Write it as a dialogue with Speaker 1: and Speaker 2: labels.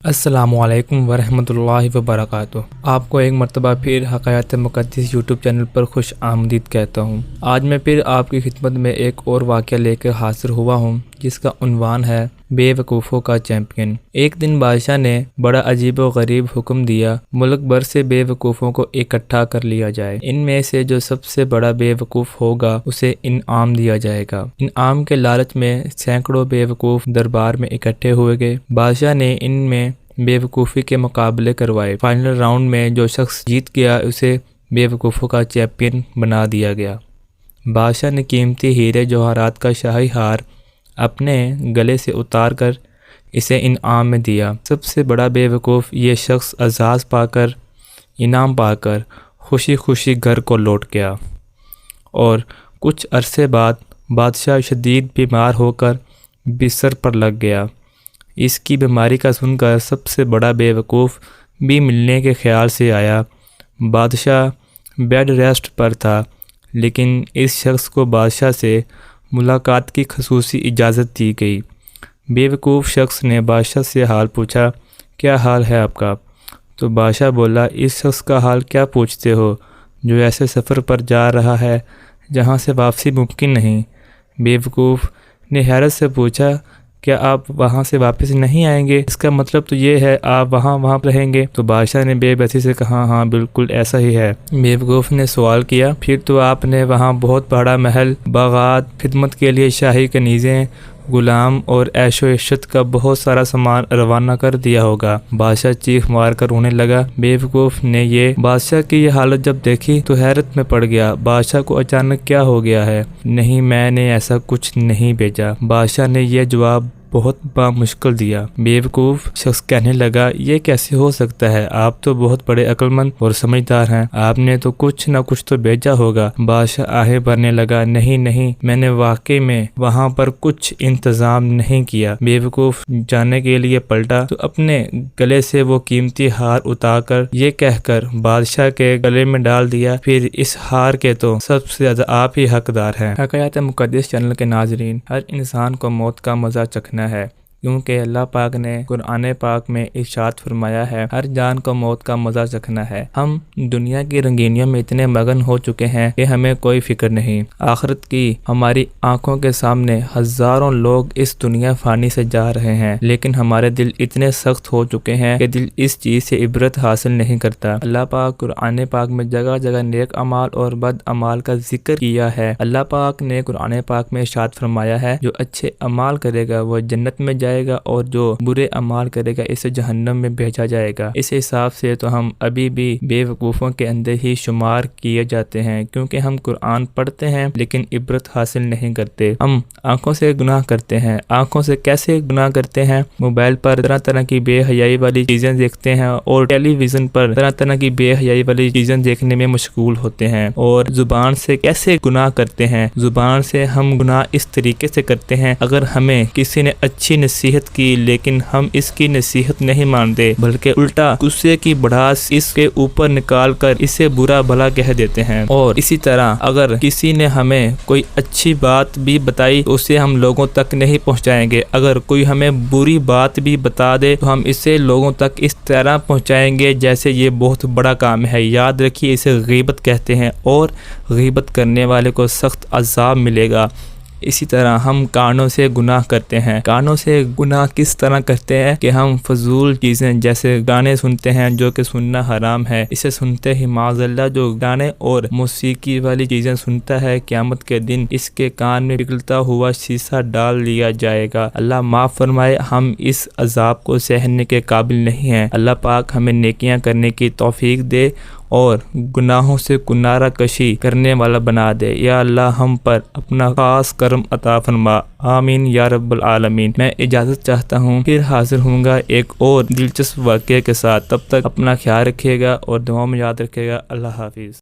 Speaker 1: السلام علیکم ورحمۃ اللہ وبرکاتہ۔ آپ کو ایک مرتبہ پھر حقائق مقدس یوٹیوب چینل پر خوش آمدید کہتا ہوں۔ آج میں پھر آپ کی خدمت میں ایک اور واقعہ لے کر حاضر ہوا ہوں جس کا عنوان ہے بے وقوفوں کا چیمپئن۔ ایک دن بادشاہ نے بڑا عجیب و غریب حکم دیا، ملک بھر سے بے وقوفوں کو اکٹھا کر لیا جائے۔ ان میں سے جو سب سے بڑا بے وقوف ہوگا اسے انعام دیا جائے گا۔ انعام کے لالچ میں سینکڑوں بے وقوف دربار میں اکٹھے ہوئے گئے۔ بادشاہ نے ان میں بے وقوفی کے مقابلے کروائے۔ فائنل راؤنڈ میں جو شخص جیت گیا اسے بے وقوفوں کا چیمپئن بنا دیا گیا۔ بادشاہ نے قیمتی ہیرے جواہرات کا شاہی ہار اپنے گلے سے اتار کر اسے انعام میں دیا۔ سب سے بڑا بے وقوف یہ شخص اعزاز پا کر، انعام پا کر خوشی خوشی گھر کو لوٹ گیا، اور کچھ عرصے بعد بادشاہ شدید بیمار ہو کر بستر پر لگ گیا۔ اس کی بیماری کا سن کر سب سے بڑا بے وقوف بھی ملنے کے خیال سے آیا۔ بادشاہ بیڈ ریسٹ پر تھا، لیکن اس شخص کو بادشاہ سے ملاقات کی خصوصی اجازت دی گئی۔ بے وقوف شخص نے بادشاہ سے حال پوچھا، کیا حال ہے آپ کا؟ تو بادشاہ بولا، اس شخص کا حال کیا پوچھتے ہو جو ایسے سفر پر جا رہا ہے جہاں سے واپسی ممکن نہیں؟ بے وقوف نے حیرت سے پوچھا، کیا آپ وہاں سے واپس نہیں آئیں گے؟ اس کا مطلب تو یہ ہے آپ وہاں رہیں گے؟ تو بادشاہ نے بے بسی سے کہا، ہاں بالکل ایسا ہی ہے۔ بے وقوف نے سوال کیا، پھر تو آپ نے وہاں بہت بڑا محل، باغات، خدمت کے لیے شاہی کنیزیں، غلام اور عیش و عشرت کا بہت سارا سامان روانہ کر دیا ہوگا۔ بادشاہ چیخ مار کر رونے لگا۔ بے وقوف نے بادشاہ کی یہ حالت جب دیکھی تو حیرت میں پڑ گیا۔ بادشاہ کو اچانک کیا ہو گیا ہے؟ نہیں، میں نے ایسا کچھ نہیں بھیجا۔ بادشاہ نے یہ جواب بہت بامشکل دیا۔ بے وقوف شخص کہنے لگا، یہ کیسے ہو سکتا ہے؟ آپ تو بہت بڑے عقل مند اور سمجھدار ہیں، آپ نے تو کچھ نہ کچھ تو بھیجا ہوگا۔ بادشاہ آہیں بھرنے لگا، نہیں، میں نے واقعی میں وہاں پر کچھ انتظام نہیں کیا۔ بے وقوف جانے کے لیے پلٹا تو اپنے گلے سے وہ قیمتی ہار اتار کر یہ کہہ کر بادشاہ کے گلے میں ڈال دیا، پھر اس ہار کے تو سب سے زیادہ آپ ہی حقدار ہیں۔ حقائق مقدس چینل کے ناظرین، ہر انسان کو موت کا مزہ چکھنا ہے، کیونکہ اللہ پاک نے قرآن پاک میں ارشاد فرمایا ہے، ہر جان کو موت کا مزہ چکھنا ہے۔ ہم دنیا کی رنگینیوں میں اتنے مگن ہو چکے ہیں کہ ہمیں کوئی فکر نہیں۔ آخرت کی ہماری آنکھوں کے سامنے ہزاروں لوگ اس دنیا فانی سے جا رہے ہیں، لیکن ہمارے دل اتنے سخت ہو چکے ہیں کہ دل اس چیز سے عبرت حاصل نہیں کرتا۔ اللہ پاک قرآن پاک میں جگہ جگہ نیک اعمال اور بد اعمال کا ذکر کیا ہے۔ اللہ پاک نے قرآن پاک میں ارشاد فرمایا ہے، جو اچھے اعمال کرے گا وہ جنت میں جائے گا، اور جو برے اعمال کرے گا اسے جہنم میں بھیجا جائے گا۔ اس حساب سے تو ہم ابھی بھی بے وقوفوں کے اندر ہی شمار کیے جاتے ہیں، کیونکہ ہم قرآن پڑھتے ہیں لیکن عبرت حاصل نہیں کرتے۔ ہم آنکھوں سے گناہ کرتے ہیں۔ آنکھوں سے کیسے گناہ کرتے ہیں؟ موبائل پر طرح طرح کی بے حیائی والی چیزیں دیکھتے ہیں، اور ٹیلی ویژن پر طرح طرح کی بے حیائی والی چیزیں دیکھنے میں مشغول ہوتے ہیں۔ اور زبان سے کیسے گناہ کرتے ہیں؟ زبان سے ہم گناہ اس طریقے سے کرتے ہیں، اگر ہمیں کسی نے اچھی نصیحت کی لیکن ہم اس کی نصیحت نہیں مانتے، بلکہ الٹا غصے کی بڑھاس اس کے اوپر نکال کر اسے برا بھلا کہہ دیتے ہیں۔ اور اسی طرح اگر کسی نے ہمیں کوئی اچھی بات بھی بتائی تو اسے ہم لوگوں تک نہیں پہنچائیں گے۔ اگر کوئی ہمیں بری بات بھی بتا دے تو ہم اسے لوگوں تک اس طرح پہنچائیں گے جیسے یہ بہت بڑا کام ہے۔ یاد رکھیے، اسے غیبت کہتے ہیں، اور غیبت کرنے والے کو سخت عذاب ملے گا۔ اسی طرح ہم کانوں سے گناہ کرتے ہیں۔ کانوں سے گناہ کس طرح کرتے ہیں کہ ہم فضول چیزیں جیسے گانے سنتے ہیں جو کہ سننا حرام ہے۔ اسے سنتے ہی معاذ اللہ جو گانے اور موسیقی والی چیزیں سنتا ہے، قیامت کے دن اس کے کان میں پگھلتا ہوا شیشہ ڈال لیا جائے گا۔ اللہ معاف فرمائے، ہم اس عذاب کو سہنے کے قابل نہیں ہیں۔ اللہ پاک ہمیں نیکیاں کرنے کی توفیق دے اور گناہوں سے کنارہ کشی کرنے والا بنا دے۔ یا اللہ ہم پر اپنا خاص کرم عطا فرما، آمین یا رب العالمین۔ میں اجازت چاہتا ہوں، پھر حاضر ہوں گا ایک اور دلچسپ واقعے کے ساتھ۔ تب تک اپنا خیال رکھیے گا اور دعاؤں میں یاد رکھیے گا۔ اللہ حافظ۔